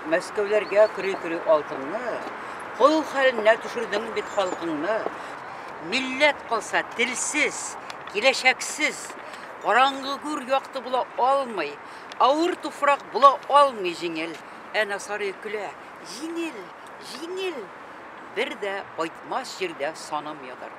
Мәскәүләргә кiri алтынны, кол хәленә төшердең бит халкыңны. Милләт калса телсез, киләчәксез, караңгы гүр якты була алмый, авыр туфрак була алмый җиңел. Әнә сары көлә, җиңел, бер дә кайтмас җирдә саным ятыр.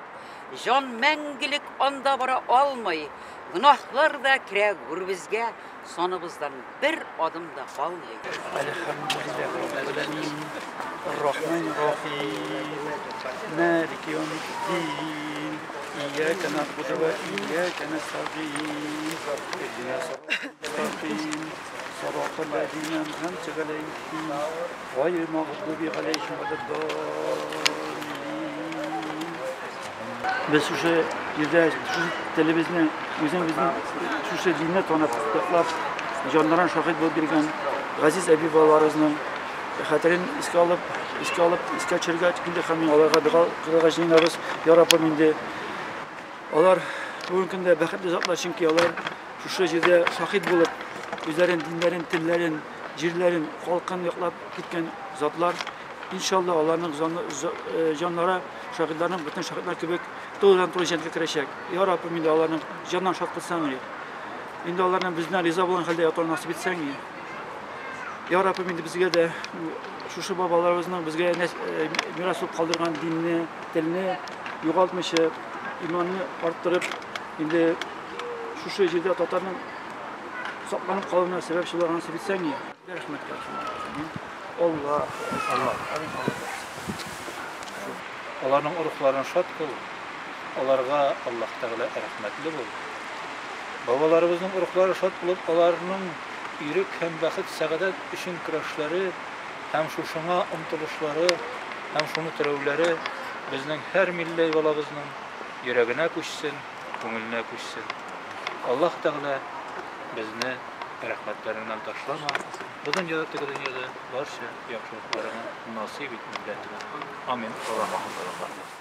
Жан мәңгелек анда бара алмый, гөнаһлар да керә гүр безгә, саныбыздан бер адым да калмый. Elhamdülillah Rabbil Alemin. Rahmanirrahim. Malik yevmiddin. İyyâke na'budu ve iyyâke nesta'in. İhdina sıratal müstakîm. Sıratal lezîne en'amte aleyhim. Gayril mağdubi aleyhim veleddâllîn. Biz şu yerdə şu televizyonu bizim şu dinə tanıtdıqlar canlaran şahit bo'lib bergan Aziz Abibalarımızın xatirin iska çirgach kinde ham ularga duo qilamiz. Ya Rabbim endi ular bugungi kunda baxtli zotlar chunki ular shu yerda shahid bo'lib o'zlarining dinlarin, tillarin, jirlarin, xalqini yo'qlab ketgan zotlar inshaalloh ularning jonlari shahidlarning butun shahidlar kebek to'g'ridan to'g'ri jannatga kirishak. Ya Rabbim endi ularning jondan shod qilsang, endi ulardan bizdan rizo bo'lgan holda yotib nasib etsang. Ya Rabbim endi bizga de şu babalarımızın bizga miras bo'lib qoldirgan dinni, tilni yo'qotmishib, iymonni orttirib, endi şu yerda Tatarning saqlanib qolishine sebep shularni nasib etsang. Rahmat qilsin. Allah. Onların ruhlarını şad kıl. Onlarga Allah Teala rahmetli bul. Babalarımızın ruhları şad bulup, onların yürek hem baxit, sağadat üçün kuraşları, hem şuna umtuluşları, hem şunu türevleri bizning her milli balabızның yüreğine kuşsun, көңіліне kuşsun. Allah Teala bizni rahmetlerinden taşlama. Bu dünyada barcha yaxshiliklarni nasib etsin. Amin. Alloh